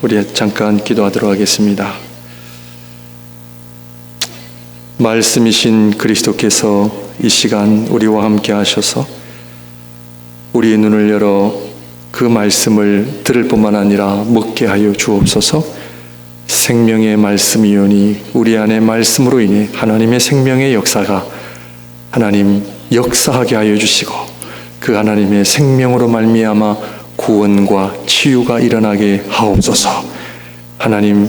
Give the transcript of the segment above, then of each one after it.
우리 잠깐 기도하도록 하겠습니다. 말씀이신 그리스도께서 이 시간 우리와 함께 하셔서 우리의 눈을 열어 그 말씀을 들을 뿐만 아니라 먹게 하여 주옵소서. 생명의 말씀이오니 우리 안에 말씀으로 인해 하나님의 생명의 역사가 하나님 역사하게 하여 주시고, 그 하나님의 생명으로 말미암아 구원과 치유가 일어나게 하옵소서. 하나님,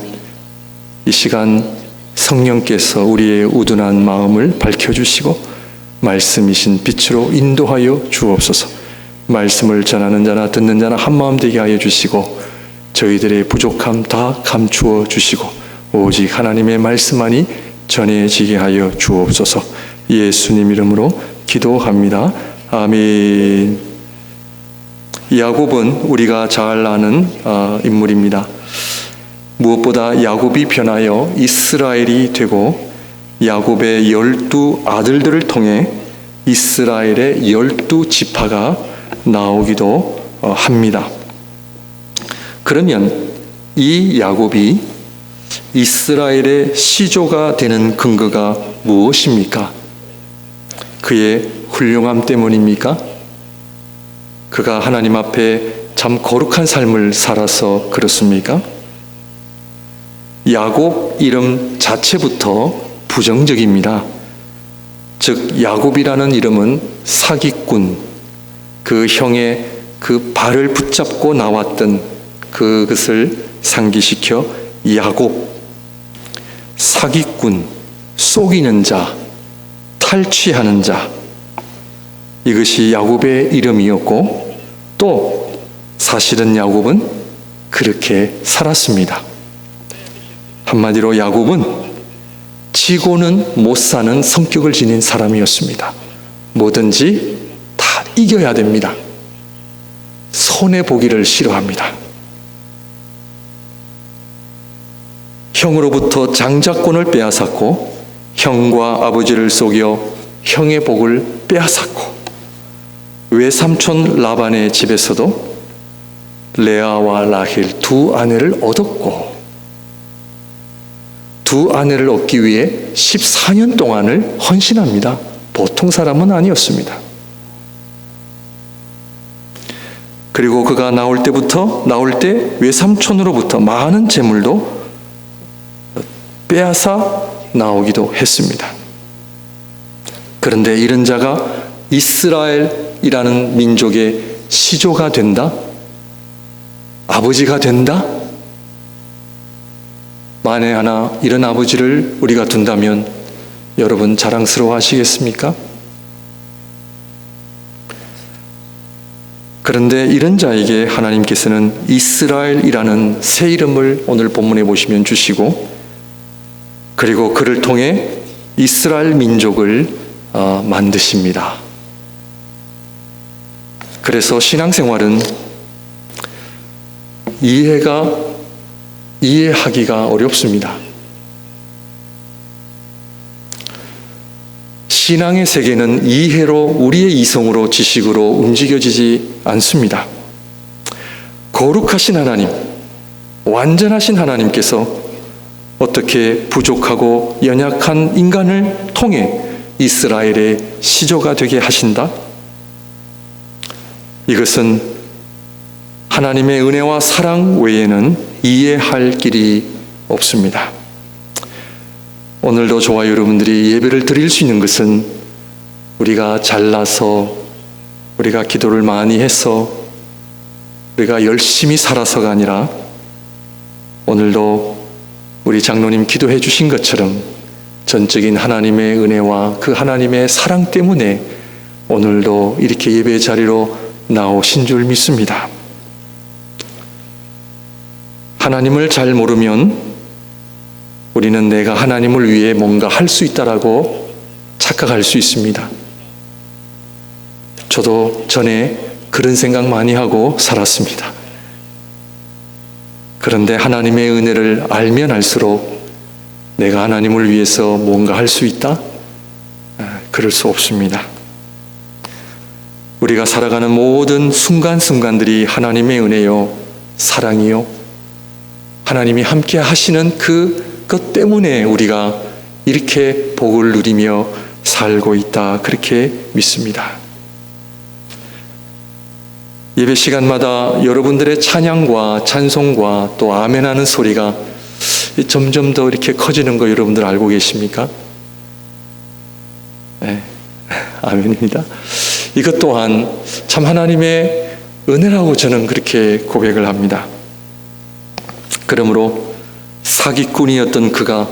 이 시간 성령께서 우리의 우둔한 마음을 밝혀주시고 말씀이신 빛으로 인도하여 주옵소서. 말씀을 전하는 자나 듣는 자나 한마음 되게 하여 주시고 저희들의 부족함 다 감추어 주시고 오직 하나님의 말씀만이 전해지게 하여 주옵소서. 예수님 이름으로 기도합니다. 아멘. 야곱은 우리가 잘 아는 인물입니다. 무엇보다 야곱이 변하여 이스라엘이 되고 야곱의 12 아들들을 통해 이스라엘의 12지파가 나오기도 합니다. 그러면 이 야곱이 이스라엘의 시조가 되는 근거가 무엇입니까? 그의 훌륭함 때문입니까? 그가 하나님 앞에 참 거룩한 삶을 살아서 그렇습니까? 야곱 이름 자체부터 부정적입니다. 즉 야곱이라는 이름은 사기꾼, 그 형의 그 발을 붙잡고 나왔던 그것을 상기시켜 야곱, 사기꾼, 속이는 자, 탈취하는 자, 이것이 야곱의 이름이었고, 또 사실은 야곱은 그렇게 살았습니다. 한마디로 야곱은 지고는 못 사는 성격을 지닌 사람이었습니다. 뭐든지 다 이겨야 됩니다. 손해보기를 싫어합니다. 형으로부터 장자권을 빼앗았고 형과 아버지를 속여 형의 복을 빼앗았고, 외삼촌 라반의 집에서도 레아와 라헬 두 아내를 얻었고, 두 아내를 얻기 위해 14년 동안을 헌신합니다. 보통 사람은 아니었습니다. 그리고 그가 나올 때 외삼촌으로부터 많은 재물도 빼앗아 나오기도 했습니다. 그런데 이런 자가 이스라엘이라는 민족의 시조가 된다? 아버지가 된다? 만에 하나 이런 아버지를 우리가 둔다면 여러분 자랑스러워 하시겠습니까? 그런데 이런 자에게 하나님께서는 이스라엘이라는 새 이름을 오늘 본문에 보시면 주시고, 그리고 그를 통해 이스라엘 민족을 만드십니다. 그래서 신앙생활은 이해하기가 어렵습니다. 신앙의 세계는 이해로, 우리의 이성으로, 지식으로 움직여지지 않습니다. 거룩하신 하나님, 완전하신 하나님께서 어떻게 부족하고 연약한 인간을 통해 이스라엘의 시조가 되게 하신다? 이것은 하나님의 은혜와 사랑 외에는 이해할 길이 없습니다. 오늘도 저와 여러분들이 예배를 드릴 수 있는 것은 우리가 잘나서, 우리가 기도를 많이 해서, 우리가 열심히 살아서가 아니라 오늘도 우리 장로님 기도해 주신 것처럼 전적인 하나님의 은혜와 그 하나님의 사랑 때문에 오늘도 이렇게 예배 자리로 나오신 줄 믿습니다. 하나님을 잘 모르면 우리는 내가 하나님을 위해 뭔가 할 수 있다라고 착각할 수 있습니다. 저도 전에 그런 생각 많이 하고 살았습니다. 그런데 하나님의 은혜를 알면 알수록 내가 하나님을 위해서 뭔가 할 수 있다? 그럴 수 없습니다. 우리가 살아가는 모든 순간순간들이 하나님의 은혜요, 사랑이요, 하나님이 함께 하시는 그것 때문에 우리가 이렇게 복을 누리며 살고 있다, 그렇게 믿습니다. 예배 시간마다 여러분들의 찬양과 찬송과 또 아멘하는 소리가 점점 더 이렇게 커지는 거 여러분들 알고 계십니까? 네, 아멘입니다. 이것 또한 참 하나님의 은혜라고 저는 그렇게 고백을 합니다. 그러므로 사기꾼이었던 그가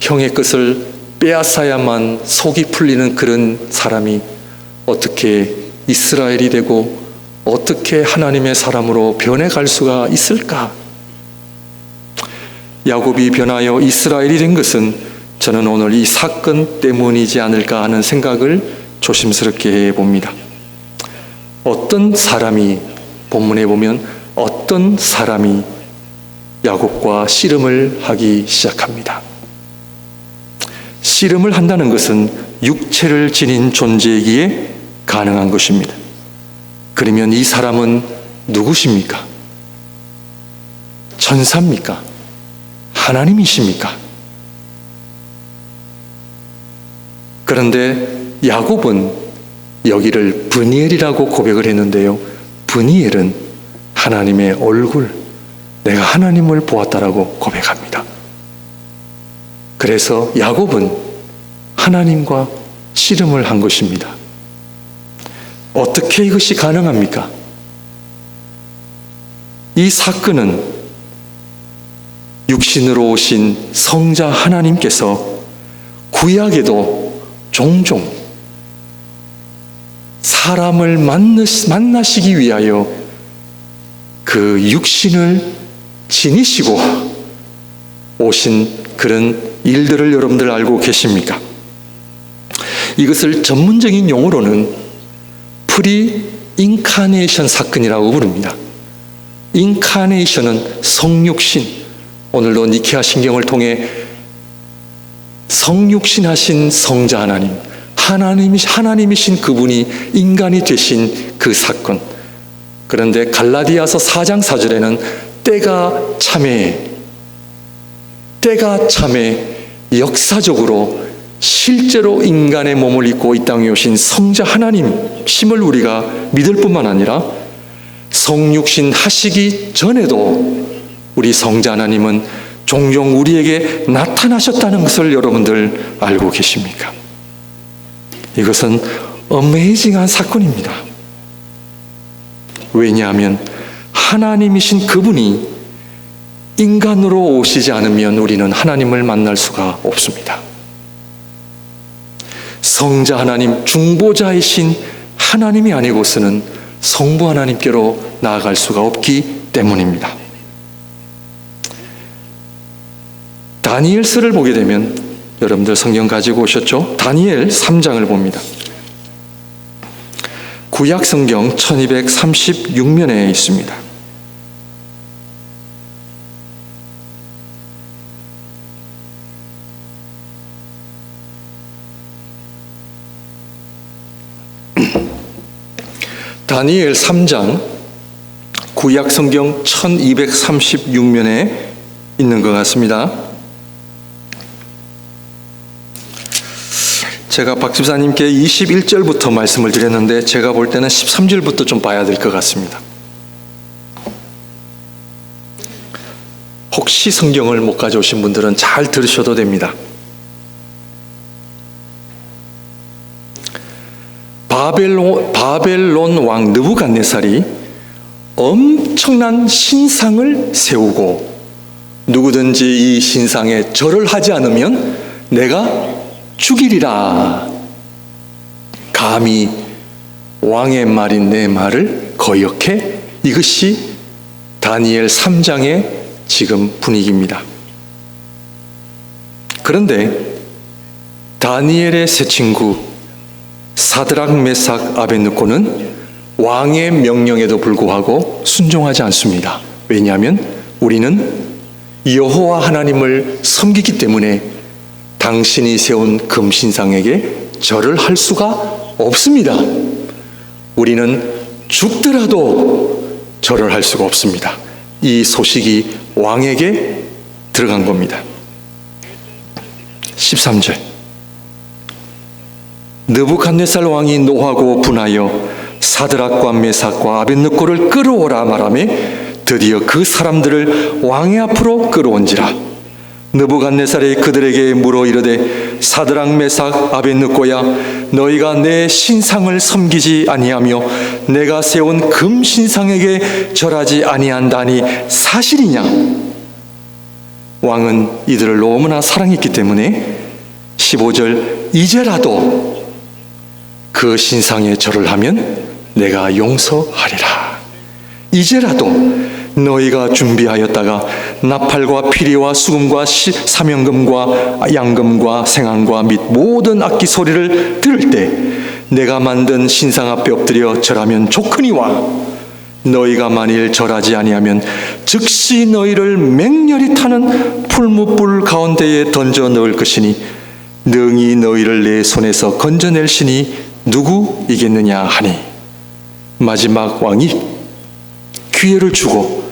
형의 것을 빼앗아야만 속이 풀리는 그런 사람이 어떻게 이스라엘이 되고 어떻게 하나님의 사람으로 변해갈 수가 있을까? 야곱이 변하여 이스라엘이 된 것은 저는 오늘 이 사건 때문이지 않을까 하는 생각을 조심스럽게 해봅니다. 어떤 사람이, 본문에 보면 어떤 사람이 야곱과 씨름을 하기 시작합니다. 씨름을 한다는 것은 육체를 지닌 존재이기에 가능한 것입니다. 그러면 이 사람은 누구십니까? 천사입니까? 하나님이십니까? 그런데 야곱은 여기를 브니엘이라고 고백을 했는데요. 브니엘은 하나님의 얼굴, 내가 하나님을 보았다라고 고백합니다. 그래서 야곱은 하나님과 씨름을 한 것입니다. 어떻게 이것이 가능합니까? 이 사건은 육신으로 오신 성자 하나님께서 구약에도 종종 사람을 만나시기 위하여 그 육신을 지니시고 오신 그런 일들을 여러분들 알고 계십니까? 이것을 전문적인 용어로는 프리인카네이션 사건이라고 부릅니다. 인카네이션은 성육신, 오늘도 니케아 신경을 통해 성육신하신 성자 하나님, 하나님이신 그분이 인간이 되신 그 사건. 그런데 갈라디아서 4장 4절에는 때가 참에 역사적으로 실제로 인간의 몸을 입고 이 땅에 오신 성자 하나님심을 우리가 믿을 뿐만 아니라 성육신 하시기 전에도 우리 성자 하나님은 종종 우리에게 나타나셨다는 것을 여러분들 알고 계십니까? 이것은 어메이징한 사건입니다. 왜냐하면 하나님이신 그분이 인간으로 오시지 않으면 우리는 하나님을 만날 수가 없습니다. 성자 하나님, 중보자이신 하나님이 아니고서는 성부 하나님께로 나아갈 수가 없기 때문입니다. 다니엘서를 보게 되면, 여러분들 성경 가지고 오셨죠? 다니엘 3장을 봅니다. 구약 성경 1236면에 있습니다. 다니엘 3장 구약 성경 1236면에 있는 것 같습니다. 제가 박 집사님께 21절부터 말씀을 드렸는데 제가 볼 때는 13절부터 좀 봐야 될 것 같습니다. 혹시 성경을 못 가져오신 분들은 잘 들으셔도 됩니다. 바벨론 왕 느부갓네살이 엄청난 신상을 세우고 누구든지 이 신상에 절을 하지 않으면 내가 죽이리라. 감히 왕의 말인 내 말을 거역해? 이것이 다니엘 3장의 지금 분위기입니다. 그런데 다니엘의 세 친구 사드락, 메삭, 아벳느고는 왕의 명령에도 불구하고 순종하지 않습니다. 왜냐하면 우리는 여호와 하나님을 섬기기 때문에 당신이 세운 금신상에게 절을 할 수가 없습니다. 우리는 죽더라도 절을 할 수가 없습니다. 이 소식이 왕에게 들어간 겁니다. 13절. 느부갓네살 왕이 노하고 분하여 사드락과 메삭과 아벳느고를 끌어오라 말하매 드디어 그 사람들을 왕의 앞으로 끌어온지라. 느부갓네살이 그들에게 물어 이르되 사드락 메삭 아벳느고야 너희가 내 신상을 섬기지 아니하며 내가 세운 금 신상에게 절하지 아니한다니 사실이냐? 왕은 이들을 너무나 사랑했기 때문에 15절 이제라도 그 신상에 절을 하면 내가 용서하리라. 이제라도 너희가 준비하였다가 나팔과 피리와 수금과 사명금과 양금과 생황과 및 모든 악기 소리를 들을 때 내가 만든 신상 앞에 엎드려 절하면 좋거니와 너희가 만일 절하지 아니하면 즉시 너희를 맹렬히 타는 풀무불 가운데에 던져 넣을 것이니 능히 너희를 내 손에서 건져낼 신이 누구이겠느냐 하니 마지막 왕이 기회를 주고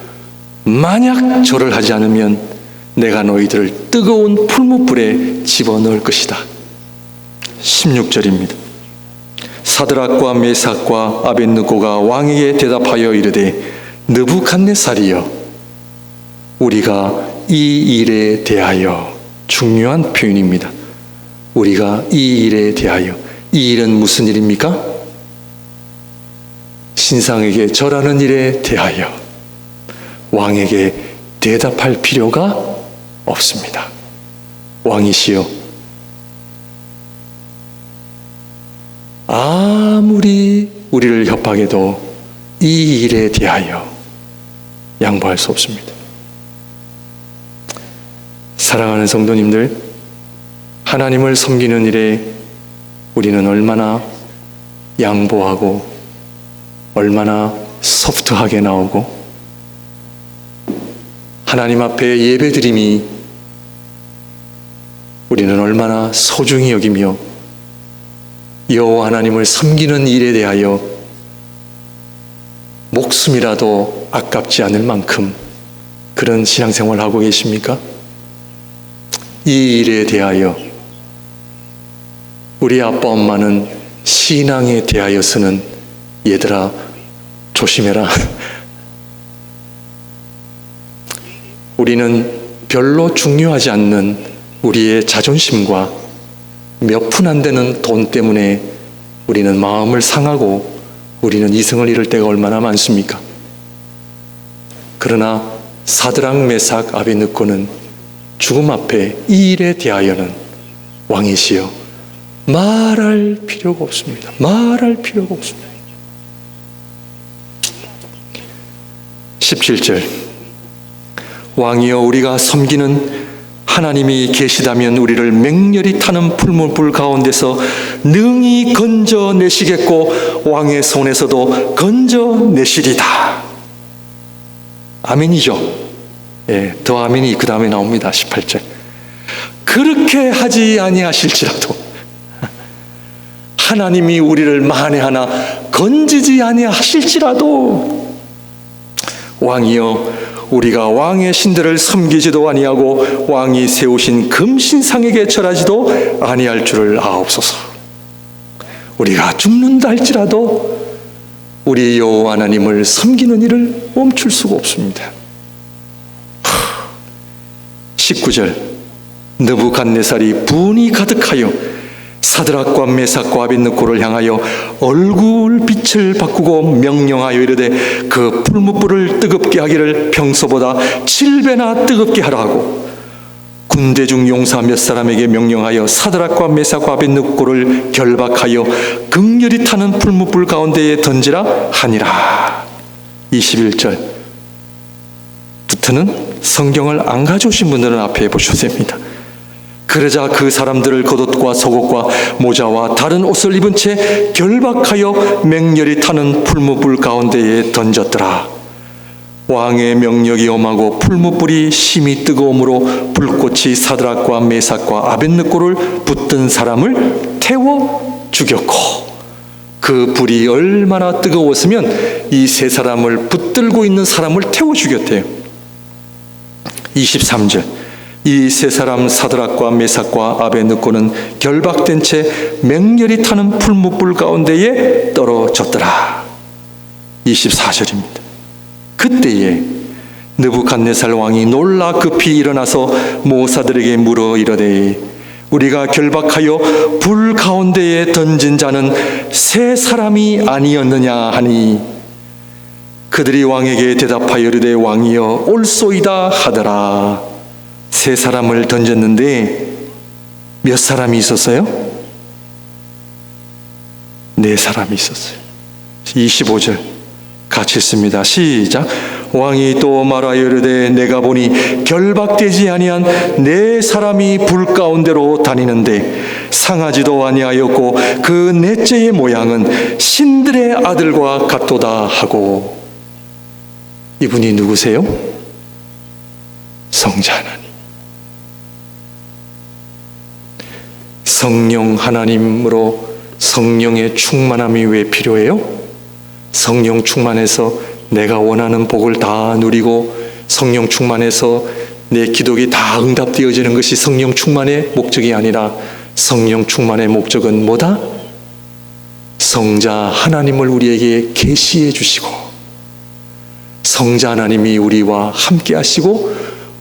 만약 절을 하지 않으면 내가 너희들을 뜨거운 풀무불에 집어넣을 것이다. 16절입니다. 사드락과 메삭과 아벳느고가 왕에게 대답하여 이르되 느부갓네살이여 우리가 이 일에 대하여 중요한 표현입니다. 우리가 이 일에 대하여 이 일은 무슨 일입니까? 신상에게 절하는 일에 대하여 왕에게 대답할 필요가 없습니다. 왕이시여 아무리 우리를 협박해도 이 일에 대하여 양보할 수 없습니다. 사랑하는 성도님들, 하나님을 섬기는 일에 우리는 얼마나 양보하고 얼마나 소프트하게 나오고 하나님 앞에 예배드림이 우리는 얼마나 소중히 여기며 여호와 하나님을 섬기는 일에 대하여 목숨이라도 아깝지 않을 만큼 그런 신앙생활을 하고 계십니까? 이 일에 대하여 우리 아빠 엄마는 신앙에 대하여서는 얘들아 조심해라. 우리는 별로 중요하지 않는 우리의 자존심과 몇 푼 안 되는 돈 때문에 우리는 마음을 상하고 우리는 이성을 잃을 때가 얼마나 많습니까? 그러나 사드락 메삭 아벳느고는 죽음 앞에 이 일에 대하여는 왕이시여 말할 필요가 없습니다. 말할 필요가 없습니다. 17절 왕이여 우리가 섬기는 하나님이 계시다면 우리를 맹렬히 타는 풀무불 가운데서 능히 건져내시겠고 왕의 손에서도 건져내시리다. 아멘이죠. 예, 더 아멘이 그 다음에 나옵니다. 18절 그렇게 하지 아니하실지라도 하나님이 우리를 만에 하나 건지지 아니하실지라도 왕이여 우리가 왕의 신들을 섬기지도 아니하고 왕이 세우신 금신상에게 절하지도 아니할 줄을 아옵소서. 우리가 죽는다 할지라도 우리 여호와 하나님을 섬기는 일을 멈출 수가 없습니다. 19절 느부갓네살이 분이 가득하여 사드락과 메삭과 아벳느고를 향하여 얼굴빛을 바꾸고 명령하여 이르되 그 풀무불을 뜨겁게 하기를 평소보다 7배나 뜨겁게 하라 하고 군대 중 용사 몇 사람에게 명령하여 사드락과 메삭과 아벳느고를 결박하여 극렬히 타는 풀무불 가운데에 던지라 하니라. 21절 부터는 성경을 안 가져오신 분들은 앞에 보셔도 됩니다. 그러자 그 사람들을 겉옷과 속옷과 모자와 다른 옷을 입은 채 결박하여 맹렬히 타는 풀무불 가운데에 던졌더라. 왕의 명령이 엄하고 풀무불이 심히 뜨거움으로 불꽃이 사드락과 메삭과 아벳느고를 붙든 사람을 태워 죽였고 그 불이 얼마나 뜨거웠으면 이 세 사람을 붙들고 있는 사람을 태워 죽였대요. 23절, 이 세 사람 사드락과 메삭과 아베느고는 결박된 채 맹렬히 타는 풀무불 가운데에 떨어졌더라. 24절입니다. 그때에 느부갓네살 왕이 놀라 급히 일어나서 모사들에게 물어 이르되 우리가 결박하여 불 가운데에 던진 자는 세 사람이 아니었느냐 하니 그들이 왕에게 대답하여 이르되 왕이여 옳소이다 하더라. 세 사람을 던졌는데 몇 사람이 있었어요? 네 사람이 있었어요. 25절 같이 읽습니다. 시작. 왕이 또 말하여 이르되 내가 보니 결박되지 아니한 네 사람이 불 가운데로 다니는데 상하지도 아니하였고 그 넷째의 모양은 신들의 아들과 같도다 하고. 이분이 누구세요? 성자 하나님. 성령 하나님으로 성령의 충만함이 왜 필요해요? 성령 충만해서 내가 원하는 복을 다 누리고 성령 충만해서 내 기도가 다 응답되어지는 것이 성령 충만의 목적이 아니라 성령 충만의 목적은 뭐다? 성자 하나님을 우리에게 계시해 주시고 성자 하나님이 우리와 함께 하시고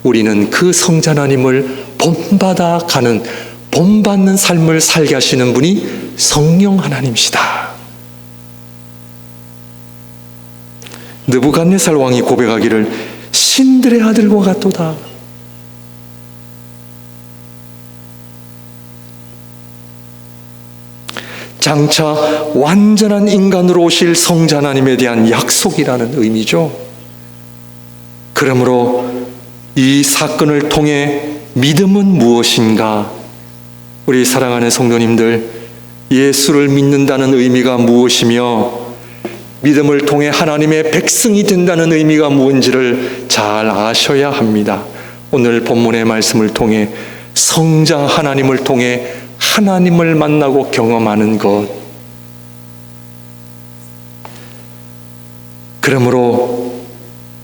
우리는 그 성자 하나님을 본받아 가는 본받는 삶을 살게 하시는 분이 성령 하나님이시다. 느부갓네살 왕이 고백하기를 신들의 아들과 같도다. 장차 완전한 인간으로 오실 성자 하나님에 대한 약속이라는 의미죠. 그러므로 이 사건을 통해 믿음은 무엇인가? 우리 사랑하는 성도님들, 예수를 믿는다는 의미가 무엇이며 믿음을 통해 하나님의 백성이 된다는 의미가 무엇인지를 잘 아셔야 합니다. 오늘 본문의 말씀을 통해 성자 하나님을 통해 하나님을 만나고 경험하는 것. 그러므로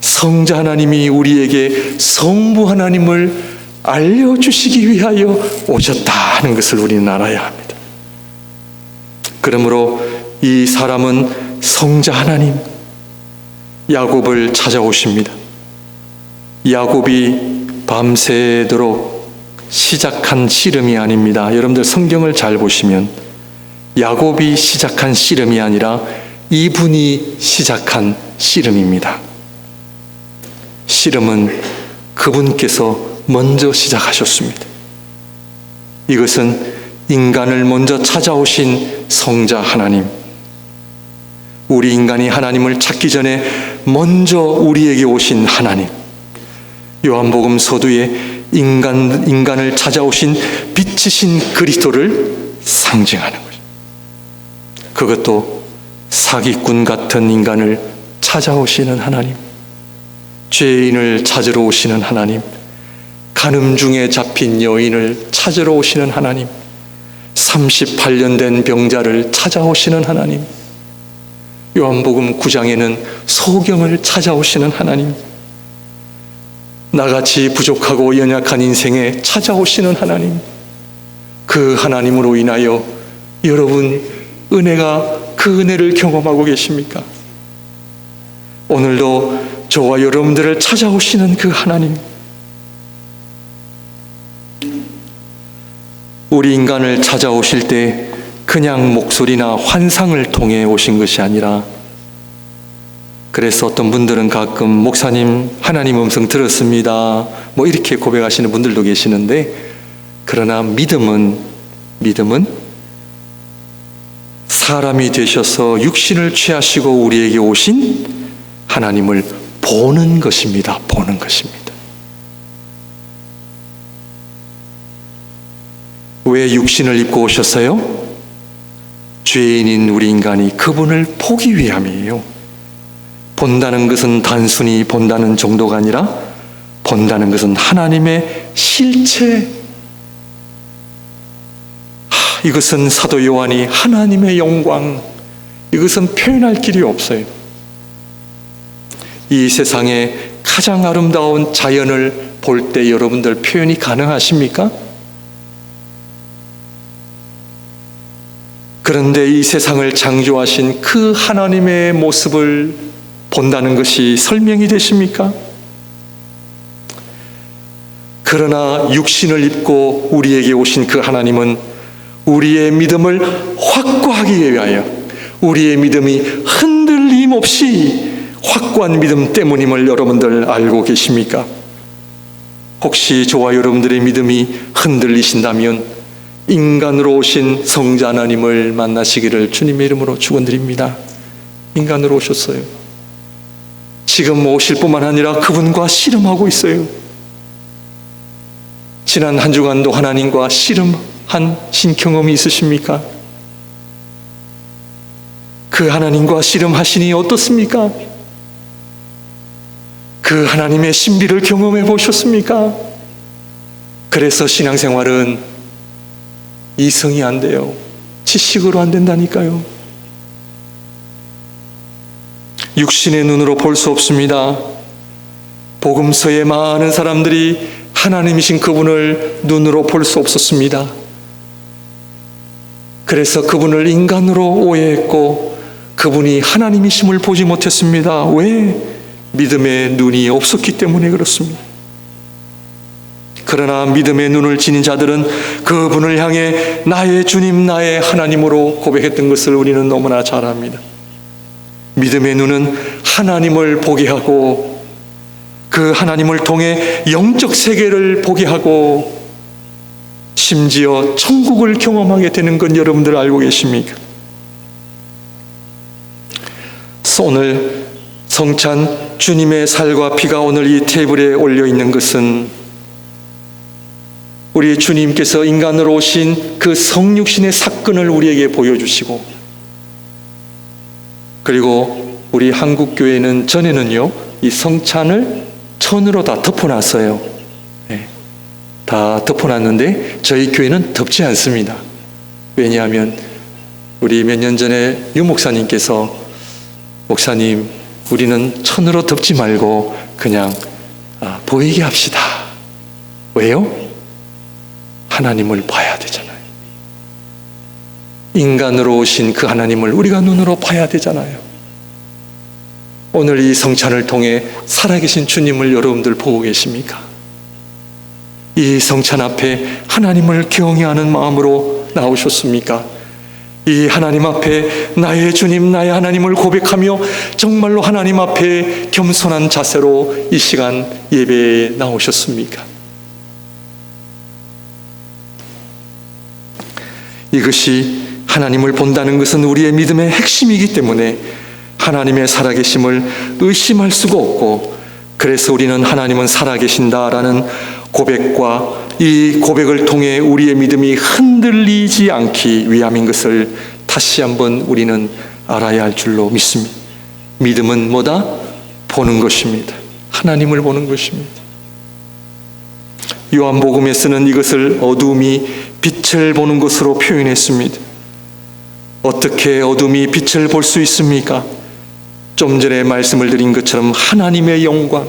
성자 하나님이 우리에게 성부 하나님을 알려주시기 위하여 오셨다 하는 것을 우리는 알아야 합니다. 그러므로 이 사람은 성자 하나님 야곱을 찾아오십니다. 야곱이 밤새도록 시작한 씨름이 아닙니다. 여러분들 성경을 잘 보시면 야곱이 시작한 씨름이 아니라 이분이 시작한 씨름입니다. 씨름은 그분께서 먼저 시작하셨습니다. 이것은 인간을 먼저 찾아오신 성자 하나님, 우리 인간이 하나님을 찾기 전에 먼저 우리에게 오신 하나님, 요한복음 서두에 인간을 찾아오신 빛이신 그리스도를 상징하는 거죠. 그것도 사기꾼 같은 인간을 찾아오시는 하나님, 죄인을 찾으러 오시는 하나님, 간음 중에 잡힌 여인을 찾으러 오시는 하나님, 38년 된 병자를 찾아오시는 하나님, 요한복음 9장에는 소경을 찾아오시는 하나님, 나같이 부족하고 연약한 인생에 찾아오시는 하나님, 그 하나님으로 인하여 여러분 그 은혜를 경험하고 계십니까? 오늘도 저와 여러분들을 찾아오시는 그 하나님, 우리 인간을 찾아오실 때 그냥 목소리나 환상을 통해 오신 것이 아니라, 그래서 어떤 분들은 가끔 목사님 하나님 음성 들었습니다 뭐 이렇게 고백하시는 분들도 계시는데, 그러나 믿음은 사람이 되셔서 육신을 취하시고 우리에게 오신 하나님을 보는 것입니다. 보는 것입니다. 왜 육신을 입고 오셨어요? 죄인인 우리 인간이 그분을 보기 위함이에요. 본다는 것은 단순히 본다는 정도가 아니라 본다는 것은 하나님의 실체. 이것은 사도 요한이 하나님의 영광, 이것은 표현할 길이 없어요. 이 세상에 가장 아름다운 자연을 볼 때 여러분들 표현이 가능하십니까? 그런데 이 세상을 창조하신 그 하나님의 모습을 본다는 것이 설명이 되십니까? 그러나 육신을 입고 우리에게 오신 그 하나님은 우리의 믿음을 확고하기 위하여, 우리의 믿음이 흔들림 없이 확고한 믿음 때문임을 여러분들 알고 계십니까? 혹시 저와 여러분들의 믿음이 흔들리신다면 인간으로 오신 성자 하나님을 만나시기를 주님의 이름으로 축원드립니다. 인간으로 오셨어요. 지금 오실 뿐만 아니라 그분과 씨름하고 있어요. 지난 한 주간도 하나님과 씨름하신 경험이 있으십니까? 그 하나님과 씨름하시니 어떻습니까? 그 하나님의 신비를 경험해 보셨습니까? 그래서 신앙생활은 이성이 안 돼요. 지식으로 안 된다니까요. 육신의 눈으로 볼 수 없습니다. 복음서에 많은 사람들이 하나님이신 그분을 눈으로 볼 수 없었습니다. 그래서 그분을 인간으로 오해했고 그분이 하나님이심을 보지 못했습니다. 왜? 믿음의 눈이 없었기 때문에 그렇습니다. 그러나 믿음의 눈을 지닌 자들은 그분을 향해 나의 주님, 나의 하나님으로 고백했던 것을 우리는 너무나 잘 압니다. 믿음의 눈은 하나님을 보게 하고 그 하나님을 통해 영적 세계를 보게 하고 심지어 천국을 경험하게 되는 건 여러분들 알고 계십니까? 오늘 성찬 주님의 살과 피가 오늘 이 테이블에 올려 있는 것은 우리 주님께서 인간으로 오신 그 성육신의 사건을 우리에게 보여주시고, 그리고 우리 한국교회는 전에는요 이 성찬을 천으로 다 덮어놨어요. 네, 다 덮어놨는데 저희 교회는 덮지 않습니다. 왜냐하면 우리 몇 년 전에 유 목사님께서 목사님, 우리는 천으로 덮지 말고 그냥 보이게 합시다. 왜요? 하나님을 봐야 되잖아요. 인간으로 오신 그 하나님을 우리가 눈으로 봐야 되잖아요. 오늘 이 성찬을 통해 살아계신 주님을 여러분들 보고 계십니까? 이 성찬 앞에 하나님을 경외하는 마음으로 나오셨습니까? 이 하나님 앞에 나의 주님, 나의 하나님을 고백하며 정말로 하나님 앞에 겸손한 자세로 이 시간 예배에 나오셨습니까? 이것이 하나님을 본다는 것은 우리의 믿음의 핵심이기 때문에 하나님의 살아계심을 의심할 수가 없고, 그래서 우리는 하나님은 살아계신다라는 고백과 이 고백을 통해 우리의 믿음이 흔들리지 않기 위함인 것을 다시 한번 우리는 알아야 할 줄로 믿습니다. 믿음은 뭐다? 보는 것입니다. 하나님을 보는 것입니다. 요한복음에서는 이것을 어둠이 빛을 보는 것으로 표현했습니다. 어떻게 어둠이 빛을 볼 수 있습니까? 좀 전에 말씀을 드린 것처럼 하나님의 영광,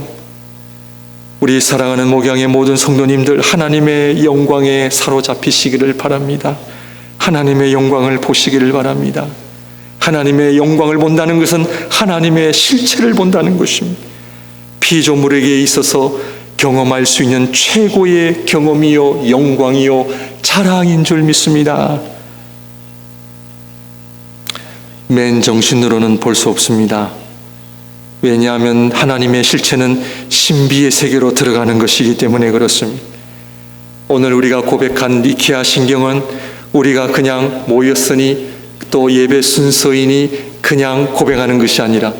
우리 사랑하는 목양의 모든 성도님들 하나님의 영광에 사로잡히시기를 바랍니다. 하나님의 영광을 보시기를 바랍니다. 하나님의 영광을 본다는 것은 하나님의 실체를 본다는 것입니다. 피조물에게 있어서 경험할 수 있는 최고의 경험이요 영광이요 자랑인 줄 믿습니다. 맨정신으로는 볼 수 없습니다. 왜냐하면 하나님의 실체는 신비의 세계로 들어가는 것이기 때문에 그렇습니다. 오늘 우리가 고백한 니케아 신경은 우리가 그냥 모였으니 또 예배 순서이니 그냥 고백하는 것이 아니라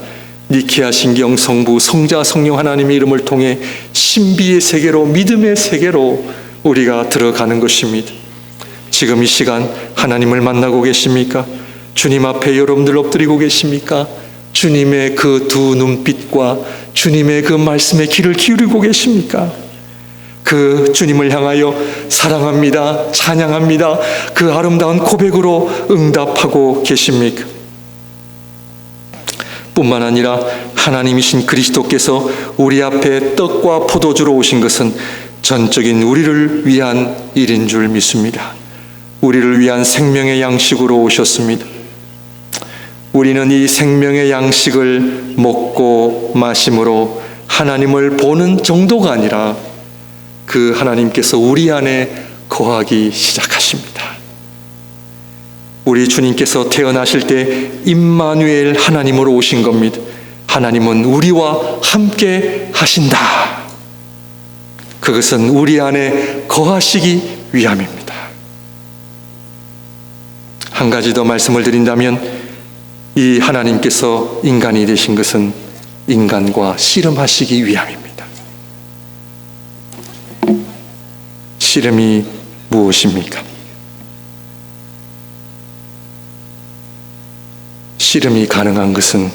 니케아 신경 성부 성자 성령 하나님의 이름을 통해 신비의 세계로, 믿음의 세계로 우리가 들어가는 것입니다. 지금 이 시간 하나님을 만나고 계십니까? 주님 앞에 여러분들 엎드리고 계십니까? 주님의 그 두 눈빛과 주님의 그 말씀에 귀를 기울이고 계십니까? 그 주님을 향하여 사랑합니다, 찬양합니다, 그 아름다운 고백으로 응답하고 계십니까? 뿐만 아니라 하나님이신 그리스도께서 우리 앞에 떡과 포도주로 오신 것은 전적인 우리를 위한 일인 줄 믿습니다. 우리를 위한 생명의 양식으로 오셨습니다. 우리는 이 생명의 양식을 먹고 마심으로 하나님을 보는 정도가 아니라 그 하나님께서 우리 안에 거하기 시작하십니다. 우리 주님께서 태어나실 때 임마누엘 하나님으로 오신 겁니다. 하나님은 우리와 함께 하신다. 그것은 우리 안에 거하시기 위함입니다. 한 가지 더 말씀을 드린다면 이 하나님께서 인간이 되신 것은 인간과 씨름하시기 위함입니다. 씨름이 무엇입니까? 씨름이 가능한 것은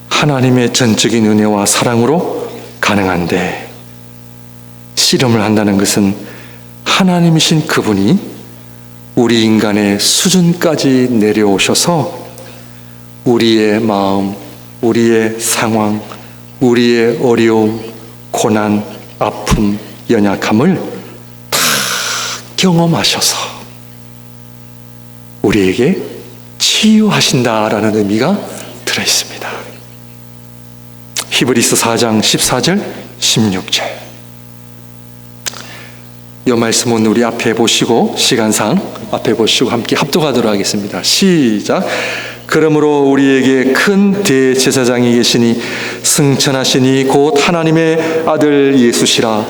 하나님의 전적인 은혜와 사랑으로 가능한데, 씨름을 한다는 것은 하나님이신 그분이 우리 인간의 수준까지 내려오셔서 우리의 마음, 우리의 상황, 우리의 어려움, 고난, 아픔, 연약함을 다 경험하셔서 우리에게 치유하신다라는 의미가 들어있습니다. 히브리서 4장 14절 16절. 이 말씀은 우리 앞에 보시고, 시간상 앞에 보시고 함께 합독하도록 하겠습니다. 시작. 그러므로 우리에게 큰 대제사장이 계시니 승천하시니 곧 하나님의 아들 예수시라.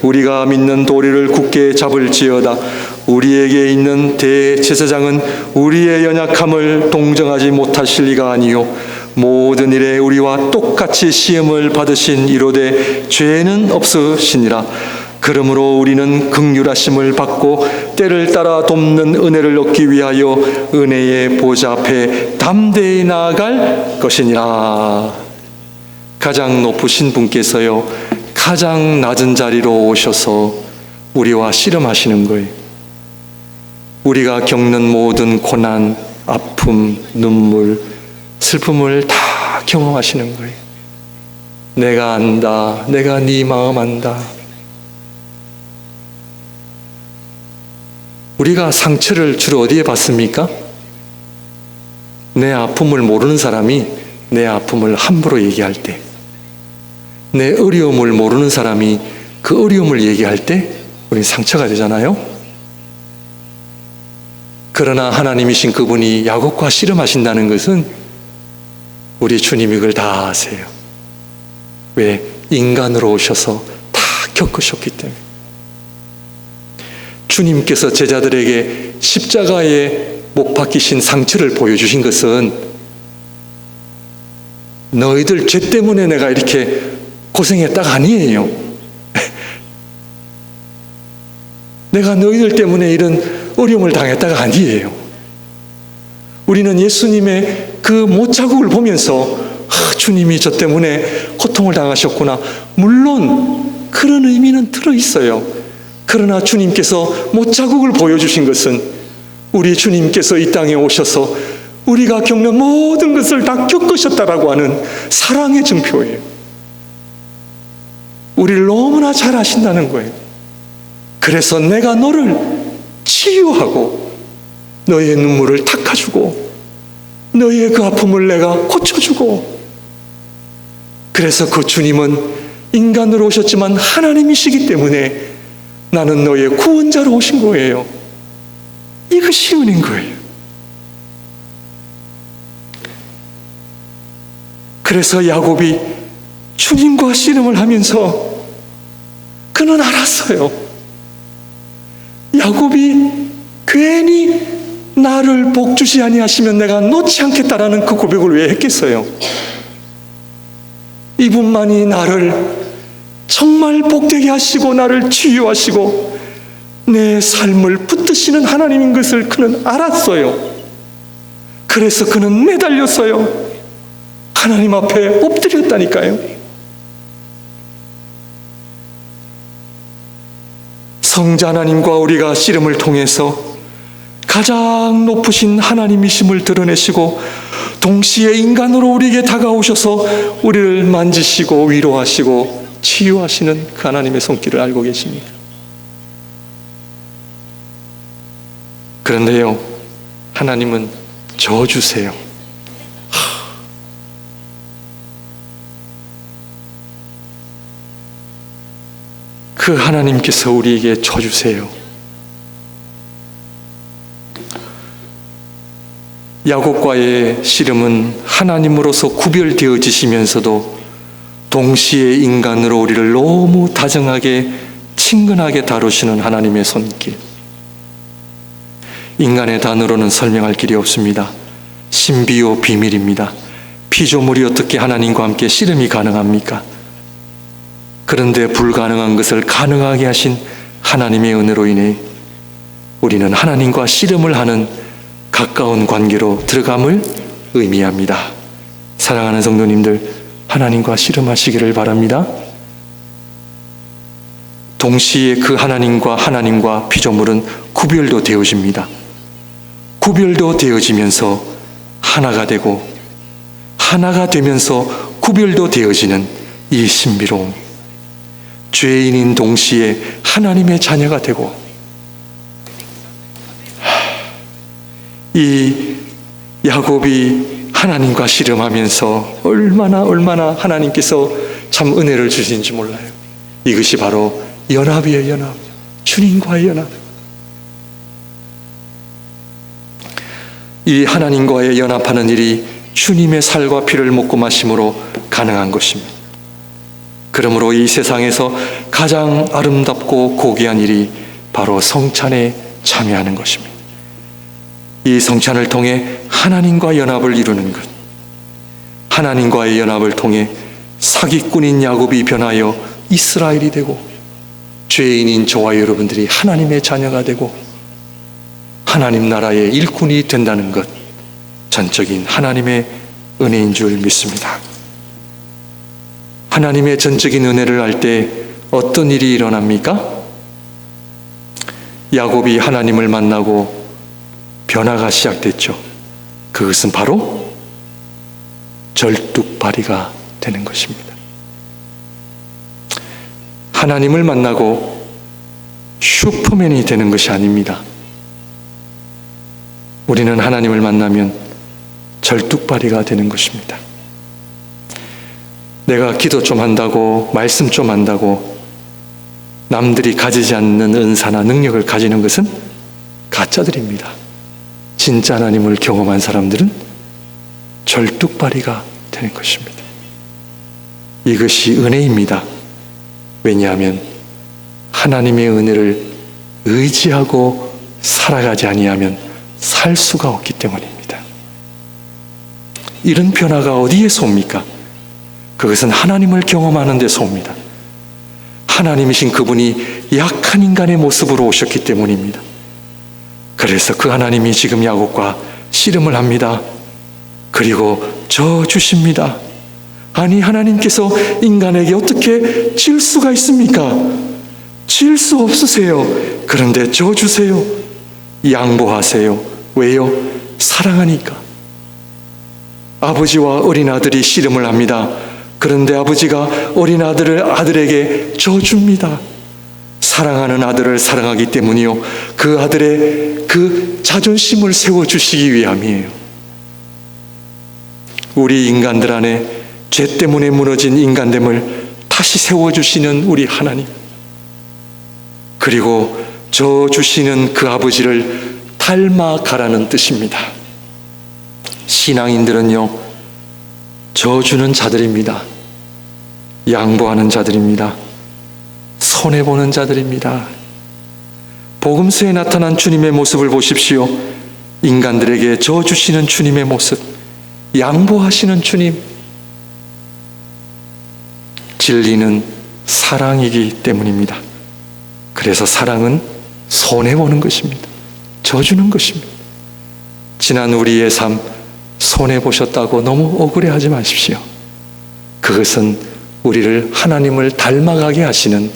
우리가 믿는 도리를 굳게 잡을지어다. 우리에게 있는 대제사장은 우리의 연약함을 동정하지 못하실 리가 아니요 모든 일에 우리와 똑같이 시험을 받으신 이로되 죄는 없으시니라. 그러므로 우리는 긍휼하심을 받고 때를 따라 돕는 은혜를 얻기 위하여 은혜의 보좌 앞에 담대히 나아갈 것이니라. 가장 높으신 분께서요, 가장 낮은 자리로 오셔서 우리와 씨름하시는 거예요. 우리가 겪는 모든 고난, 아픔, 눈물, 슬픔을 다 경험하시는 거예요. 내가 안다. 내가 네 마음 안다. 우리가 상처를 주로 어디에 받습니까? 내 아픔을 모르는 사람이 내 아픔을 함부로 얘기할 때, 내 어려움을 모르는 사람이 그 어려움을 얘기할 때 우리 상처가 되잖아요. 그러나 하나님이신 그분이 야곱과 씨름하신다는 것은 우리 주님이 그걸 다 아세요. 왜? 인간으로 오셔서 다 겪으셨기 때문에. 주님께서 제자들에게 십자가에 못 박히신 상처를 보여주신 것은 너희들 죄 때문에 내가 이렇게 고생했다가 아니에요. 내가 너희들 때문에 이런 어려움을 당했다가 아니에요. 우리는 예수님의 그 못자국을 보면서 주님이 저 때문에 고통을 당하셨구나. 물론 그런 의미는 들어있어요. 그러나 주님께서 못자국을 보여주신 것은 우리 주님께서 이 땅에 오셔서 우리가 겪는 모든 것을 다 겪으셨다라고 하는 사랑의 증표예요. 우리를 너무나 잘 아신다는 거예요. 그래서 내가 너를 치유하고 너의 눈물을 닦아주고 너의 그 아픔을 내가 고쳐주고, 그래서 그 주님은 인간으로 오셨지만 하나님이시기 때문에 나는 너의 구원자로 오신 거예요. 이것이 은혜인 거예요. 그래서 야곱이 주님과 씨름을 하면서 그는 알았어요. 야곱이 괜히 나를 복주시 아니하시면 내가 놓지 않겠다라는 그 고백을 왜 했겠어요? 이분만이 나를 정말 복되게 하시고 나를 치유하시고 내 삶을 붙드시는 하나님인 것을 그는 알았어요. 그래서 그는 매달렸어요. 하나님 앞에 엎드렸다니까요. 성자 하나님과 우리가 씨름을 통해서 가장 높으신 하나님이심을 드러내시고 동시에 인간으로 우리에게 다가오셔서 우리를 만지시고 위로하시고 치유하시는 그 하나님의 손길을 알고 계십니까? 그런데요, 하나님은 저주세요. 그 하나님께서 우리에게 저주세요. 야곱과의 씨름은 하나님으로서 구별되어지시면서도 동시에 인간으로 우리를 너무 다정하게 친근하게 다루시는 하나님의 손길. 인간의 단어로는 설명할 길이 없습니다. 신비요 비밀입니다. 피조물이 어떻게 하나님과 함께 씨름이 가능합니까? 그런데 불가능한 것을 가능하게 하신 하나님의 은혜로 인해 우리는 하나님과 씨름을 하는 가까운 관계로 들어감을 의미합니다. 사랑하는 성도님들, 하나님과 씨름하시기를 바랍니다. 동시에 그 하나님과 피조물은 구별도 되어집니다. 구별도 되어지면서 하나가 되고, 하나가 되면서 구별도 되어지는 이 신비로움. 죄인인 동시에 하나님의 자녀가 되고, 이 야곱이 하나님과 씨름하면서 얼마나 하나님께서 참 은혜를 주시는지 몰라요. 이것이 바로 연합이에요, 연합. 주님과의 연합. 이 하나님과의 연합하는 일이 주님의 살과 피를 먹고 마심으로 가능한 것입니다. 그러므로 이 세상에서 가장 아름답고 고귀한 일이 바로 성찬에 참여하는 것입니다. 이 성찬을 통해 하나님과 연합을 이루는 것, 하나님과의 연합을 통해 사기꾼인 야곱이 변하여 이스라엘이 되고, 죄인인 저와 여러분들이 하나님의 자녀가 되고 하나님 나라의 일꾼이 된다는 것, 전적인 하나님의 은혜인 줄 믿습니다. 하나님의 전적인 은혜를 알 때 어떤 일이 일어납니까? 야곱이 하나님을 만나고 변화가 시작됐죠. 그것은 바로 절뚝발이가 되는 것입니다. 하나님을 만나고 슈퍼맨이 되는 것이 아닙니다. 우리는 하나님을 만나면 절뚝발이가 되는 것입니다. 내가 기도 좀 한다고, 말씀 좀 한다고 남들이 가지지 않는 은사나 능력을 가지는 것은 가짜들입니다. 진짜 하나님을 경험한 사람들은 절뚝발이가 되는 것입니다. 이것이 은혜입니다. 왜냐하면 하나님의 은혜를 의지하고 살아가지 아니하면 살 수가 없기 때문입니다. 이런 변화가 어디에서 옵니까? 그것은 하나님을 경험하는 데서 옵니다. 하나님이신 그분이 약한 인간의 모습으로 오셨기 때문입니다. 그래서 그 하나님이 지금 야곱과 씨름을 합니다. 그리고 저 주십니다. 아니, 하나님께서 인간에게 어떻게 질 수가 있습니까? 질 수 없으세요. 그런데 저 주세요. 양보하세요. 왜요? 사랑하니까. 아버지와 어린아들이 씨름을 합니다. 그런데 아버지가 어린아들에게 져줍니다. 사랑하는 아들을 사랑하기 때문이요, 그 아들의 그 자존심을 세워주시기 위함이에요. 우리 인간들 안에 죄 때문에 무너진 인간됨을 다시 세워주시는 우리 하나님, 그리고 저 주시는 그 아버지를 닮아가라는 뜻입니다. 신앙인들은요, 져주는 자들입니다. 양보하는 자들입니다. 손해보는 자들입니다. 복음서에 나타난 주님의 모습을 보십시오. 인간들에게 져주시는 주님의 모습, 양보하시는 주님. 진리는 사랑이기 때문입니다. 그래서 사랑은 손해보는 것입니다. 져주는 것입니다. 지난 우리의 삶 손해보셨다고 너무 억울해하지 마십시오. 그것은 우리를 하나님을 닮아가게 하시는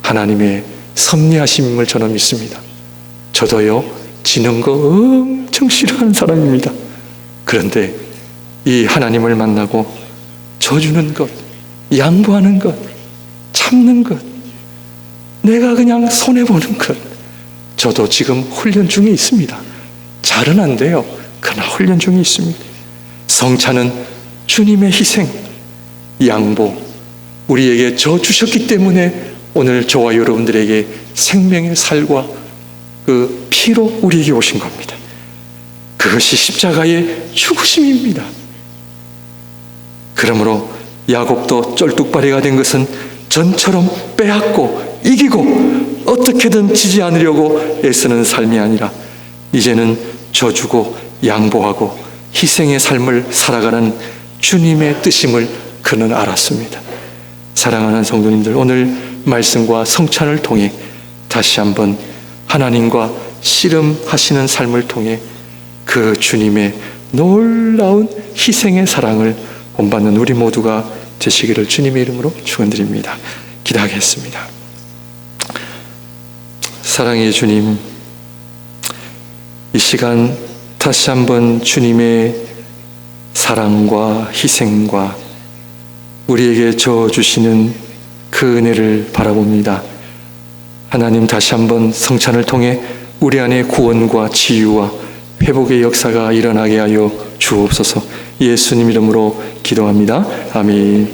하나님의 섭리하심을 저는 믿습니다. 저도요, 지는 거 엄청 싫어하는 사람입니다. 그런데 이 하나님을 만나고 져주는 것, 양보하는 것, 참는 것, 내가 그냥 손해보는 것, 저도 지금 훈련 중에 있습니다. 잘은 안 돼요. 그러나 훈련 중에 있습니다. 성찬은 주님의 희생, 양보, 우리에게 져 주셨기 때문에 오늘 저와 여러분들에게 생명의 살과 그 피로 우리에게 오신 겁니다. 그것이 십자가의 죽으심입니다. 그러므로 야곱도 쩔뚝발이가 된 것은 전처럼 빼앗고 이기고 어떻게든 지지 않으려고 애쓰는 삶이 아니라 이제는 져주고 양보하고 희생의 삶을 살아가는 주님의 뜻임을 그는 알았습니다. 사랑하는 성도님들, 오늘 말씀과 성찬을 통해 다시 한번 하나님과 씨름하시는 삶을 통해 그 주님의 놀라운 희생의 사랑을 본받는 우리 모두가 되시기를 주님의 이름으로 축원드립니다. 기도하겠습니다. 사랑의 주님, 이 시간 다시 한번 주님의 사랑과 희생과 우리에게 저어주시는 그 은혜를 바라봅니다. 하나님, 다시 한번 성찬을 통해 우리 안에 구원과 치유와 회복의 역사가 일어나게 하여 주옵소서. 예수님 이름으로 기도합니다. 아멘.